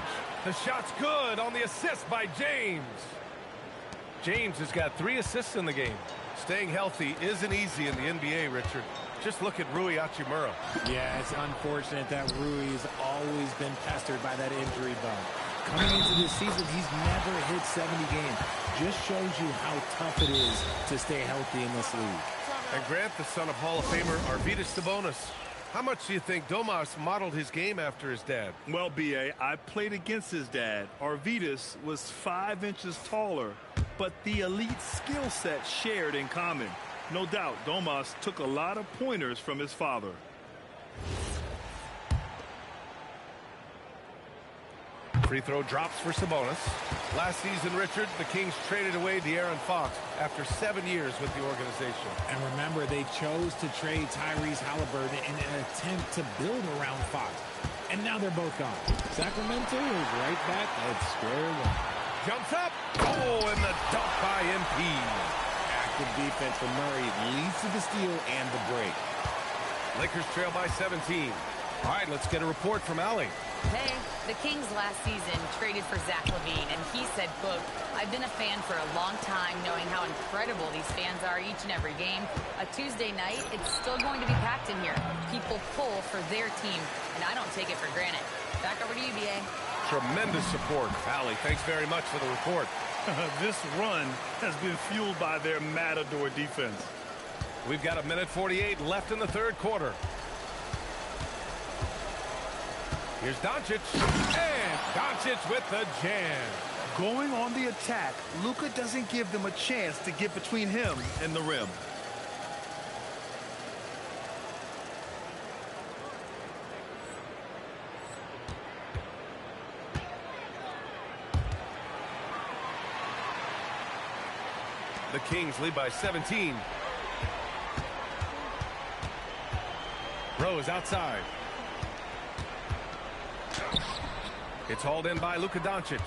The shot's good on the assist by James. James has got 3 assists in the game. Staying healthy isn't easy in the NBA, Richard. Just look at Rui Hachimura. Yeah, it's unfortunate that Rui has always been pestered by that injury bug. Coming into this season, he's never hit 70 games. Just shows you how tough it is to stay healthy in this league. And Grant, the son of Hall of Famer Arvydas Sabonis. How much do you think Domas modeled his game after his dad? Well, BA, I played against his dad. Arvydas was 5 inches taller, but the elite skill set shared in common. No doubt, Domas took a lot of pointers from his father. Free throw drops for Sabonis. Last season, Richard, the Kings traded away De'Aaron Fox after 7 years with the organization. And remember, they chose to trade Tyrese Halliburton in an attempt to build around Fox. And now they're both gone. Sacramento is right back at square one. Jumps up. Oh, and the dunk by MP. Active defense from Murray leads to the steal and the break. Lakers trail by 17. All right, let's get a report from Allie. Hey, the Kings last season traded for Zach LaVine, and he said, quote, "I've been a fan for a long time, knowing how incredible these fans are each and every game. A Tuesday night, it's still going to be packed in here. People pull for their team, and I don't take it for granted." Back over to you, BA. Tremendous support. Allie, thanks very much for the report. This run has been fueled by their Matador defense. We've got 1:48 left in the third quarter. Here's Doncic, and Doncic with the jam. Going on the attack, Luka doesn't give them a chance to get between him and the rim. The Kings lead by 17. Rose outside. It's hauled in by Luka Doncic.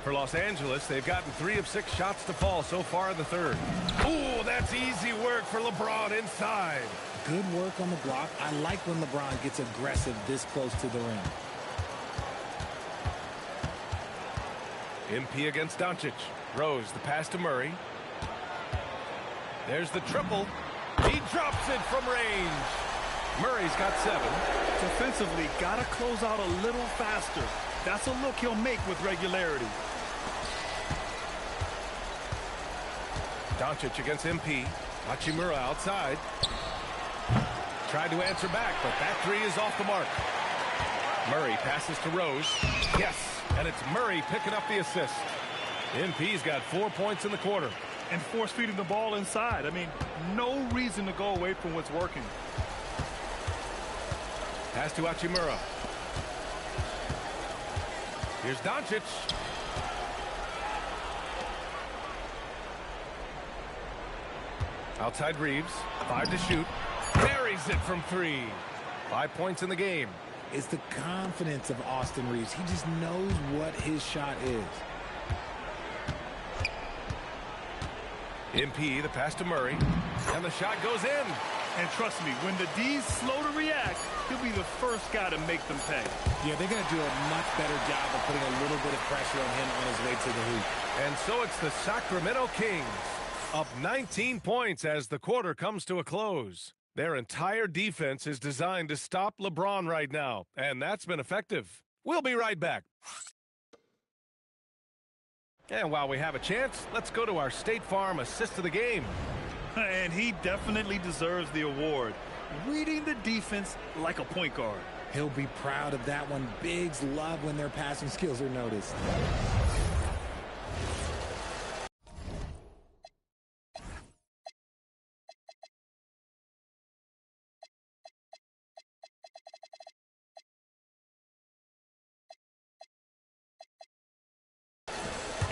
For Los Angeles, they've gotten 3 of 6 shots to fall so far in the third. Ooh, that's easy work for LeBron inside. Good work on the block. I like when LeBron gets aggressive this close to the rim. MP against Doncic. Rose, the pass to Murray. There's the triple. He drops it from range. Murray's got 7. Defensively, got to close out a little faster. That's a look he'll make with regularity. Doncic against MP. Hachimura outside. Tried to answer back, but that 3 is off the mark. Murray passes to Rose. Yes, and it's Murray picking up the assist. MP's got 4 points in the quarter. And force feeding the ball inside. I mean, no reason to go away from what's working. Pass to Hachimura. Here's Doncic. Outside Reeves. 5 to shoot. Buries it from 3. 5 points in the game. It's the confidence of Austin Reeves. He just knows what his shot is. MP, the pass to Murray. And the shot goes in. And trust me, when the D's slow to react, he'll be the first guy to make them pay. Yeah, they're going to do a much better job of putting a little bit of pressure on him on his way to the hoop. And so it's the Sacramento Kings up 19 points as the quarter comes to a close. Their entire defense is designed to stop LeBron right now, and that's been effective. We'll be right back. And while we have a chance, let's go to our State Farm assist of the game. And he definitely deserves the award. Reading the defense like a point guard. He'll be proud of that one. Bigs love when their passing skills are noticed.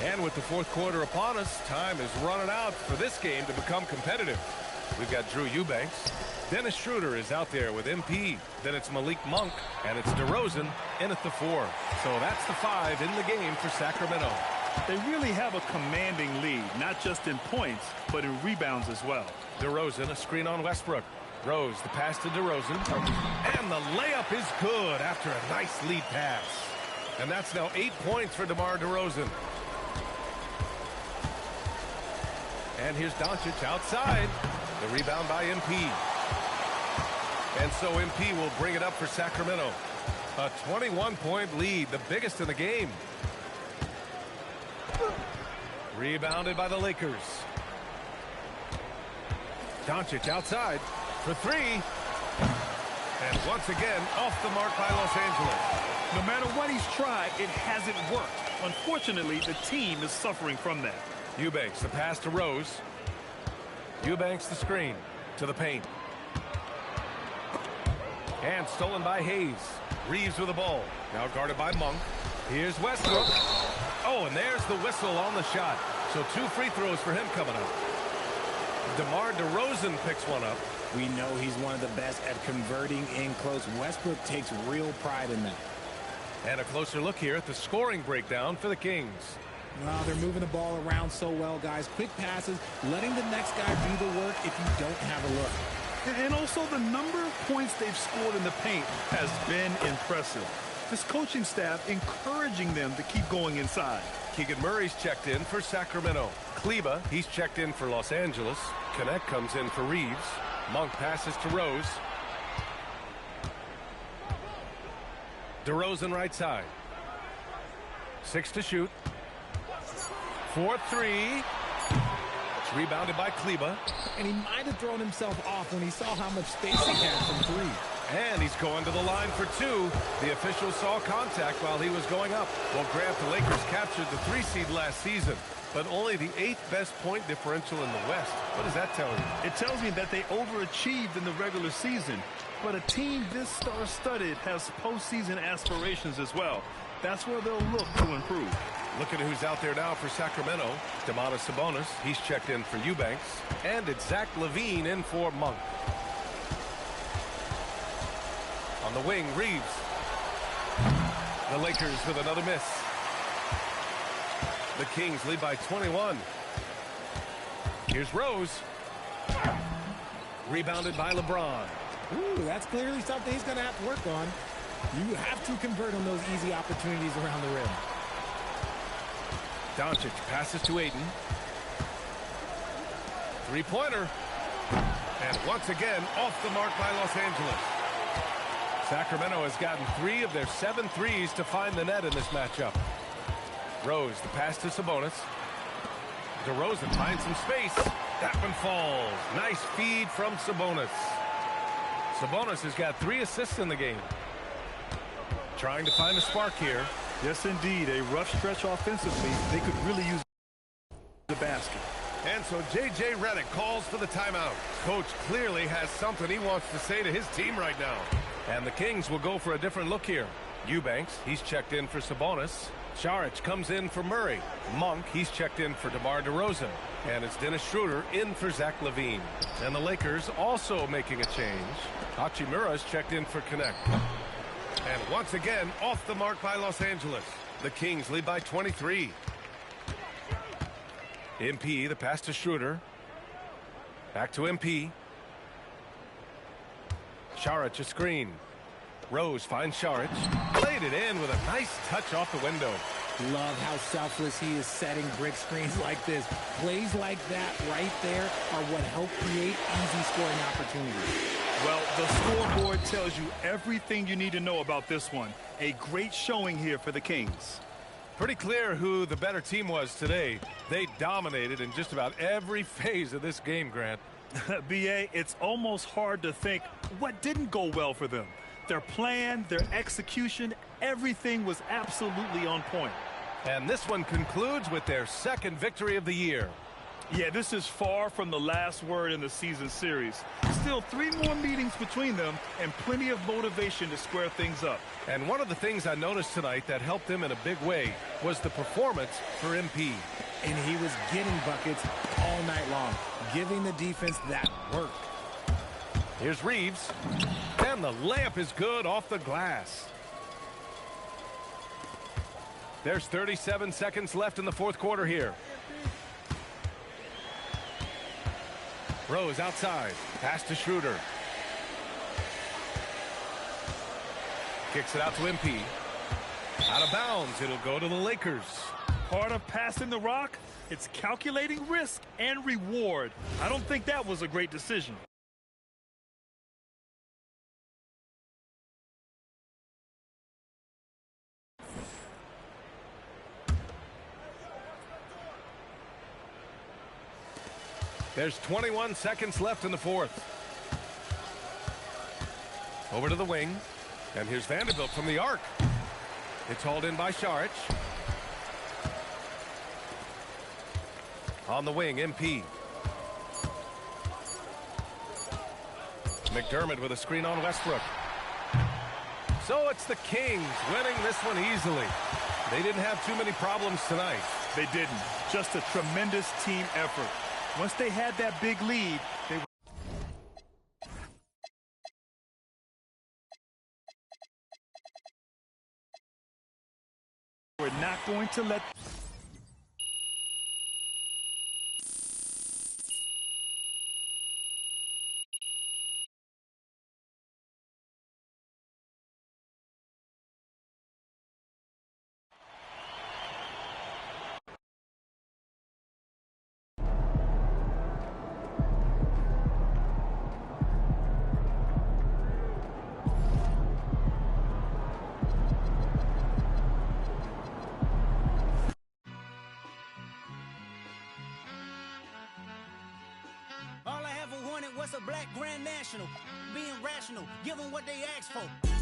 And with the fourth quarter upon us, time is running out for this game to become competitive. We've got Drew Eubanks. Dennis Schroeder is out there with MP. Then it's Malik Monk, and it's DeRozan in at the 4. So that's the 5 in the game for Sacramento. They really have a commanding lead, not just in points, but in rebounds as well. DeRozan, a screen on Westbrook. Rose, the pass to DeRozan. And the layup is good after a nice lead pass. And that's now 8 points for DeMar DeRozan. And here's Doncic outside. The rebound by MP. And so MP will bring it up for Sacramento. A 21-point lead, the biggest in the game. Rebounded by the Lakers. Doncic outside for 3. And once again, off the mark by Los Angeles. No matter what he's tried, it hasn't worked. Unfortunately, the team is suffering from that. Eubanks, the pass to Rose. Eubanks, the screen to the paint. And stolen by Hayes. Reeves with the ball. Now guarded by Monk. Here's Westbrook. Oh, and there's the whistle on the shot. So 2 free throws for him coming up. DeMar DeRozan picks one up. We know he's one of the best at converting in close. Westbrook takes real pride in that. And a closer look here at the scoring breakdown for the Kings. Well, they're moving the ball around so well, guys. Quick passes, letting the next guy do the work if you don't have a look. And also the number of points they've scored in the paint has been impressive. This coaching staff encouraging them to keep going inside. Keegan Murray's checked in for Sacramento. Kleba, he's checked in for Los Angeles. Connect comes in for Reeves. Monk passes to Rose. DeRozan right side. 6 to shoot. 4-3. It's rebounded by Kleba. And he might have thrown himself off when he saw how much space he had from 3. And he's going to the line for 2. The official saw contact while he was going up. Well, Grant, the Lakers captured the 3 seed last season, but only the 8th best point differential in the West. What does that tell you? It tells me that they overachieved in the regular season. But a team this star-studded has postseason aspirations as well. That's where they'll look to improve. Look at who's out there now for Sacramento. Domantas Sabonis, he's checked in for Eubanks. And it's Zach LaVine in for Monk. On the wing, Reeves. The Lakers with another miss. The Kings lead by 21. Here's Rose. Rebounded by LeBron. Ooh, that's clearly something he's going to have to work on. You have to convert on those easy opportunities around the rim. Doncic passes to Ayton. Three-pointer. And once again, off the mark by Los Angeles. Sacramento has gotten 3 of their 7 threes to find the net in this matchup. Rose, the pass to Sabonis. DeRozan finds some space. That one falls. Nice feed from Sabonis. Sabonis has got 3 assists in the game. Trying to find a spark here. Yes, indeed. A rough stretch offensively. They could really use the basket. And so J.J. Redick calls for the timeout. Coach clearly has something he wants to say to his team right now. And the Kings will go for a different look here. Eubanks, he's checked in for Sabonis. Saric comes in for Murray. Monk, he's checked in for DeMar DeRozan. And it's Dennis Schroeder in for Zach LaVine. And the Lakers also making a change. Hachimura's checked in for Connect. And once again, off the mark by Los Angeles. The Kings lead by 23. MP, the pass to Schroeder. Back to MP. Saric a screen. Rose finds Saric. Played it in with a nice touch off the window. Love how selfless he is setting brick screens like this. Plays like that right there are what help create easy scoring opportunities. Well, the scoreboard tells you everything you need to know about this one. A great showing here for the Kings. Pretty clear who the better team was today. They dominated in just about every phase of this game, Grant. B.A., it's almost hard to think what didn't go well for them. Their plan, their execution, everything was absolutely on point. And this one concludes with their second victory of the year. Yeah, this is far from the last word in the season series. Still 3 more meetings between them and plenty of motivation to square things up. And one of the things I noticed tonight that helped them in a big way was the performance for MP. And he was getting buckets all night long, giving the defense that work. Here's Reeves. And the layup is good off the glass. There's 37 seconds left in the fourth quarter here. Rose outside. Pass to Schroeder. Kicks it out to MP. Out of bounds. It'll go to the Lakers. Part of passing the rock, it's calculating risk and reward. I don't think that was a great decision. There's 21 seconds left in the fourth. Over to the wing. And here's Vanderbilt from the arc. It's hauled in by Saric. On the wing, MP. McDermott with a screen on Westbrook. So it's the Kings winning this one easily. They didn't have too many problems tonight. They didn't. Just a tremendous team effort. Once they had that big lead, they were not going to let... All I ever wanted was a black Grand National. Being rational, give them what they asked for.